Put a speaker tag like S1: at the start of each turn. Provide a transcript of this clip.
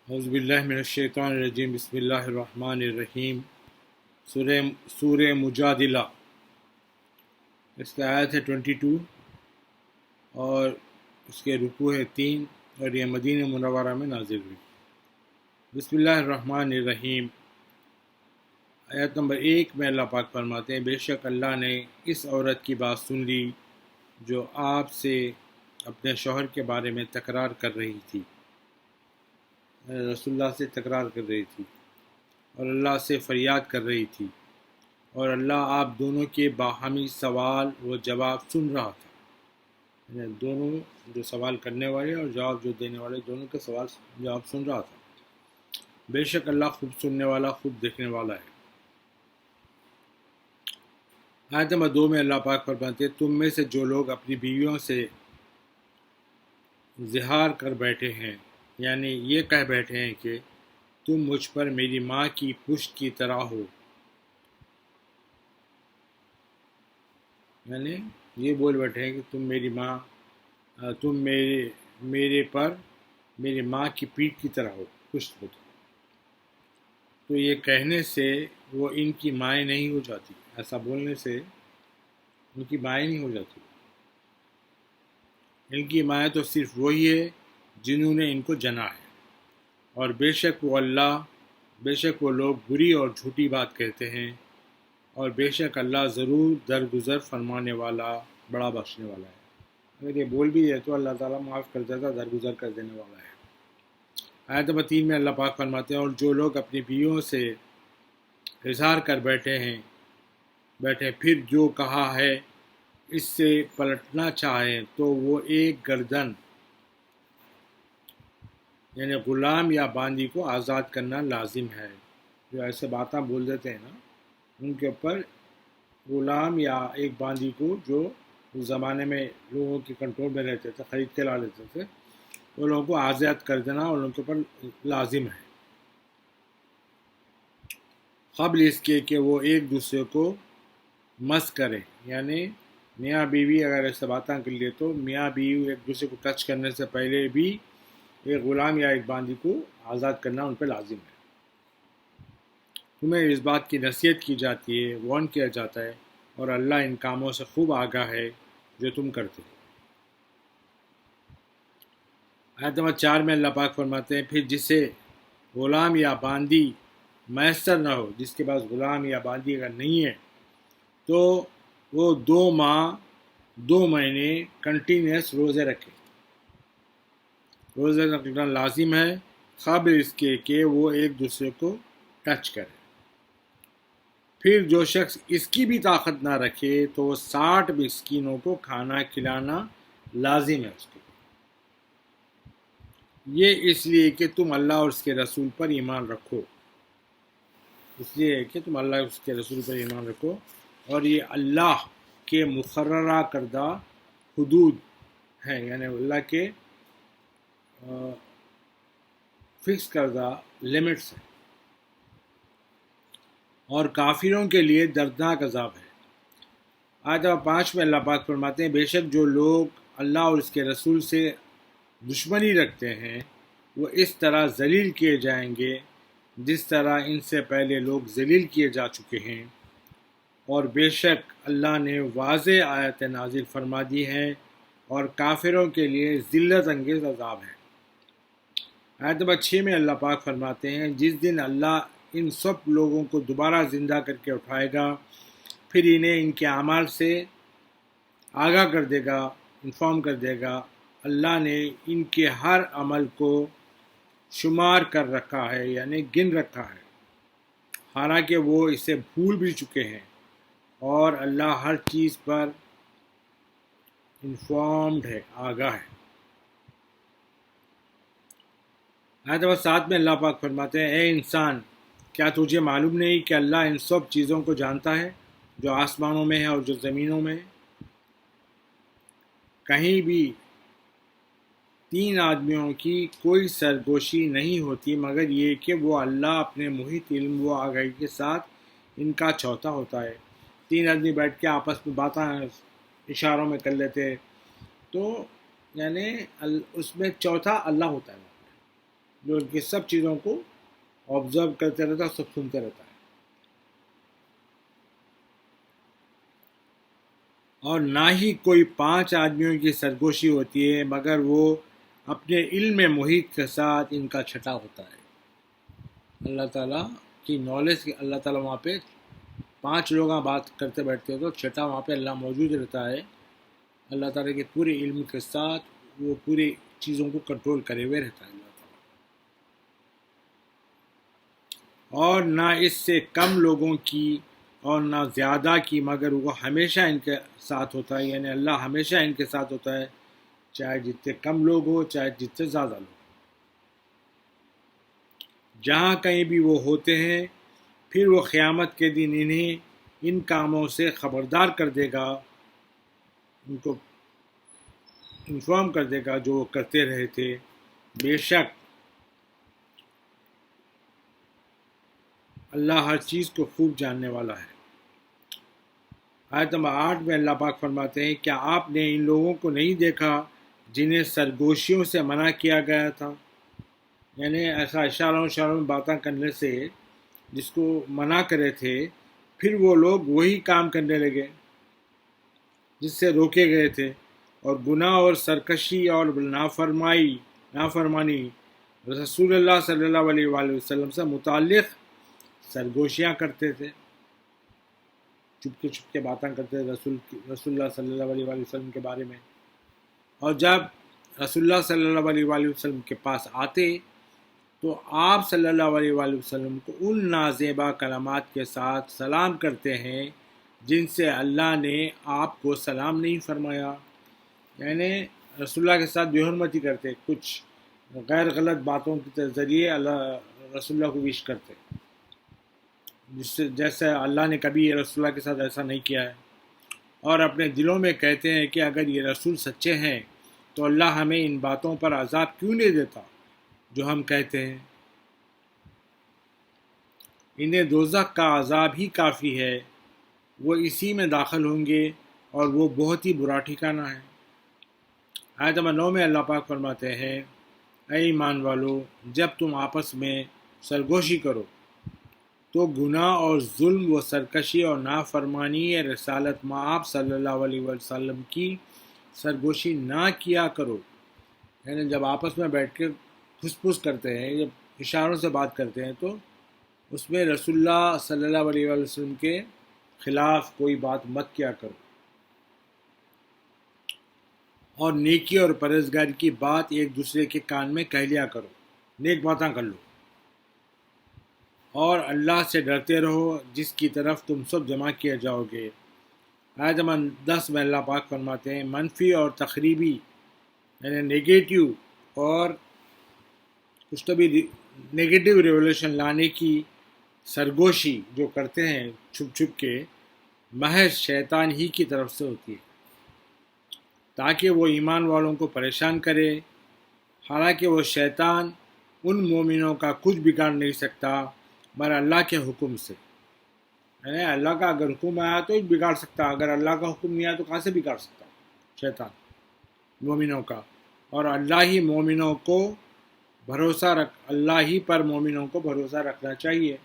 S1: اعوذ باللہ من الشیطان الرجیم بسم اللہ الرحمن الرحیم سورہ مجادلہ، اس کی آیت ہے 22 اور اس کے رکوع ہے 3 اور یہ مدینہ منورہ میں نازل ہوئی۔ بسم اللہ الرحمن الرحیم۔ آیت نمبر 1 میں اللہ پاک فرماتے ہیں، بے شک اللہ نے اس عورت کی بات سن لی جو آپ سے اپنے شوہر کے بارے میں تکرار کر رہی تھی، رسول اللہ سے تکرار کر رہی تھی اور اللہ سے فریاد کر رہی تھی، اور اللہ آپ دونوں کے باہمی سوال و جواب سن رہا تھا، یعنی دونوں جو سوال کرنے والے اور جواب جو دینے والے دونوں کے سوال جواب سن رہا تھا۔ بے شک اللہ خوب سننے والا خوب دیکھنے والا ہے۔ آیت نمبر 2 میں اللہ پاک فرماتے ہیں، تم میں سے جو لوگ اپنی بیویوں سے زہار کر بیٹھے ہیں، یعنی یہ کہہ بیٹھے ہیں کہ تم مجھ پر میری ماں کی پشت کی طرح ہو، یعنی یہ بول بیٹھے ہیں کہ تم میرے پر میری ماں کی پیٹھ کی طرح ہو، پشت ہو، تو یہ کہنے سے وہ ان کی مائیں نہیں ہو جاتی، ایسا بولنے سے ان کی مائیں نہیں ہو جاتی۔ ان کی مائیں تو صرف وہی ہے جنہوں نے ان کو جنا ہے، اور بے شک وہ لوگ بری اور جھوٹی بات کہتے ہیں، اور بے شک اللہ ضرور درگزر فرمانے والا بڑا بخشنے والا ہے۔ اگر یہ بول بھی ہے تو اللہ تعالیٰ معاف کر دیتا، درگزر کر دینے والا ہے۔ آیت نمبر 3 میں اللہ پاک فرماتے ہیں، اور جو لوگ اپنی بیویوں سے اظہار کر بیٹھے پھر جو کہا ہے اس سے پلٹنا چاہیں تو وہ ایک گردن یعنی غلام یا باندی کو آزاد کرنا لازم ہے۔ جو ایسے باتیں بول دیتے ہیں نا، ان کے اوپر غلام یا ایک باندی کو، جو اس زمانے میں لوگوں کے کنٹرول میں رہتے تھے، خرید کے لا لیتے تھے، وہ لوگوں کو آزاد کر دینا اور ان کے اوپر لازم ہے، قبل اس کے کہ وہ ایک دوسرے کو مس کریں۔ یعنی میاں بیوی اگر ایسے باتیں کر لیے تو میاں بیوی ایک دوسرے کو ٹچ کرنے سے پہلے بھی ایک غلام یا ایک باندی کو آزاد کرنا ان پہ لازم ہے۔ تمہیں اس بات کی نصیحت کی جاتی ہے، وارن کیا جاتا ہے، اور اللہ ان کاموں سے خوب آگاہ ہے جو تم کرتے ہو۔ آیت نمبر 4 میں اللہ پاک فرماتے ہیں، پھر جسے غلام یا باندی میسر نہ ہو، جس کے پاس غلام یا باندی اگر نہیں ہے تو وہ 2 ماہ 2 مہینے کنٹینیوس روزے رکھے۔ روزے رکھنا لازم ہے قبل اس کے کہ وہ ایک دوسرے کو ٹچ کرے۔ پھر جو شخص اس کی بھی طاقت نہ رکھے تو وہ 60 مسکینوں کو کھانا کھلانا لازم ہے اس کو، یہ اس لیے کہ تم اللہ اور اس کے رسول پر ایمان رکھو، اور یہ اللہ کے مقررہ کردہ حدود ہیں، یعنی اللہ کے فکس کردہ لمٹس ہیں، اور کافروں کے لیے دردناک عذاب ہے۔ آیت نمبر 5 میں اللہ پاک فرماتے ہیں، بے شک جو لوگ اللہ اور اس کے رسول سے دشمنی رکھتے ہیں وہ اس طرح ذلیل کیے جائیں گے جس طرح ان سے پہلے لوگ ذلیل کیے جا چکے ہیں، اور بے شک اللہ نے واضح آیت نازل فرما دی ہیں اور کافروں کے لیے ذلت انگیز عذاب ہے۔ آیت نمبر 6 میں اللہ پاک فرماتے ہیں، جس دن اللہ ان سب لوگوں کو دوبارہ زندہ کر کے اٹھائے گا، پھر انہیں ان کے اعمال سے آگاہ کر دے گا، انفارم کر دے گا۔ اللہ نے ان کے ہر عمل کو شمار کر رکھا ہے، یعنی گن رکھا ہے، حالانکہ وہ اسے بھول بھی چکے ہیں، اور اللہ ہر چیز پر انفارمڈ ہے، آگاہ ہے۔ آیت نمبر 7 میں اللہ پاک فرماتے ہیں، اے انسان، کیا تجھے معلوم نہیں کہ اللہ ان سب چیزوں کو جانتا ہے جو آسمانوں میں ہے اور جو زمینوں میں ہے؟ کہیں بھی 3 آدمیوں کی کوئی سرگوشی نہیں ہوتی مگر یہ کہ وہ اللہ اپنے محیط علم و آگاہی کے ساتھ ان کا چوتھا ہوتا ہے۔ 3 آدمی بیٹھ کے آپس میں باتیں اشاروں میں کر لیتے تو یعنی اس میں چوتھا اللہ ہوتا ہے۔ جو ان کی سب چیزوں کو آبزرو کرتے رہتا ہے، سب سنتے رہتا ہے. اور نہ ہی کوئی 5 آدمیوں کی سرگوشی ہوتی ہے مگر وہ اپنے علم محیط کے ساتھ ان کا چھٹا ہوتا ہے. اللہ تعالیٰ کی نالج کی اللہ تعالیٰ وہاں پہ 5 لوگ بات کرتے بیٹھتے ہیں تو چھٹا وہاں پہ اللہ موجود رہتا ہے. اللہ تعالیٰ کے پورے علم کے ساتھ وہ پوری چیزوں کو کنٹرول کرے ہوئے رہتا ہے اللہ تعالیٰ. اور نہ اس سے کم لوگوں کی اور نہ زیادہ کی مگر وہ ہمیشہ ان کے ساتھ ہوتا ہے. یعنی اللہ ہمیشہ ان کے ساتھ ہوتا ہے، چاہے جتنے کم لوگ ہو چاہے جتنے زیادہ لوگ. جہاں کہیں بھی وہ ہوتے ہیں پھر وہ قیامت کے دن انہیں ان کاموں سے خبردار کر دے گا، ان کو انفارم کر دے گا جو وہ کرتے رہے تھے. بے شک اللہ ہر چیز کو خوب جاننے والا ہے. آیت نمبر 8 میں اللہ پاک فرماتے ہیں، کیا آپ نے ان لوگوں کو نہیں دیکھا جنہیں سرگوشیوں سے منع کیا گیا تھا؟ یعنی ایسا اشاروں میں باتیں کرنے سے جس کو منع کرے تھے، پھر وہ لوگ وہی کام کرنے لگے جس سے روکے گئے تھے. اور گناہ اور سرکشی اور نافرمانی رسول اللہ صلی اللہ علیہ وآلہ وسلم سے متعلق سرگوشیاں کرتے تھے، چپکے باتیں کرتے تھے رسول اللہ صلی اللہ علیہ وآلہ وسلم کے بارے میں. اور جب رسول اللہ صلی اللہ علیہ وآلہ وسلم کے پاس آتے تو آپ صلی اللہ علیہ وآلہ وسلم کو ان نازیبا کلمات کے ساتھ سلام کرتے ہیں جن سے اللہ نے آپ کو سلام نہیں فرمایا. یعنی رسول اللہ کے ساتھ بے حرمتی کرتے، کچھ غیر غلط باتوں کے ذریعے اللہ رسول اللہ کو وش کرتے، جیسے اللہ نے کبھی رسول اللہ کے ساتھ ایسا نہیں کیا ہے. اور اپنے دلوں میں کہتے ہیں کہ اگر یہ رسول سچے ہیں تو اللہ ہمیں ان باتوں پر عذاب کیوں نہیں دیتا جو ہم کہتے ہیں. انہیں دوزخ کا عذاب ہی کافی ہے، وہ اسی میں داخل ہوں گے اور وہ بہت ہی برا ٹھکانہ ہے. آیت نمبر 9 میں اللہ پاک فرماتے ہیں، اے ایمان والو، جب تم آپس میں سرگوشی کرو تو گناہ اور ظلم و سرکشی اور نافرمانی رسالت مآب صلی اللہ علیہ وسلم کی سرگوشی نہ کیا کرو. یعنی جب آپس میں بیٹھ کے پھس پھس کرتے ہیں، جب اشاروں سے بات کرتے ہیں تو اس میں رسول اللہ صلی اللہ علیہ وسلم کے خلاف کوئی بات مت کیا کرو. اور نیکی اور پرہیزگاری کی بات ایک دوسرے کے کان میں کہہ لیا کرو، نیک باتیں کر لو. اور اللہ سے ڈرتے رہو جس کی طرف تم سب جمع کیے جاؤ گے. آیت نمبر 10 میں اللہ پاک فرماتے ہیں، منفی اور تخریبی یعنی نیگیٹو اور کچھ تو بھی نیگیٹو ریولیوشن لانے کی سرگوشی جو کرتے ہیں چھپ کے، محض شیطان ہی کی طرف سے ہوتی ہے تاکہ وہ ایمان والوں کو پریشان کرے. حالانکہ وہ شیطان ان مومنوں کا کچھ بگاڑ نہیں سکتا مگر اللہ کے حکم سے. یعنی اللہ کا اگر حکم آیا تو ہی بگاڑ سکتا، اگر اللہ کا حکم نہیں آیا تو کہاں سے بگاڑ سکتا شیطان مومنوں کا. اور اللہ ہی پر مومنوں کو بھروسہ رکھنا چاہیے.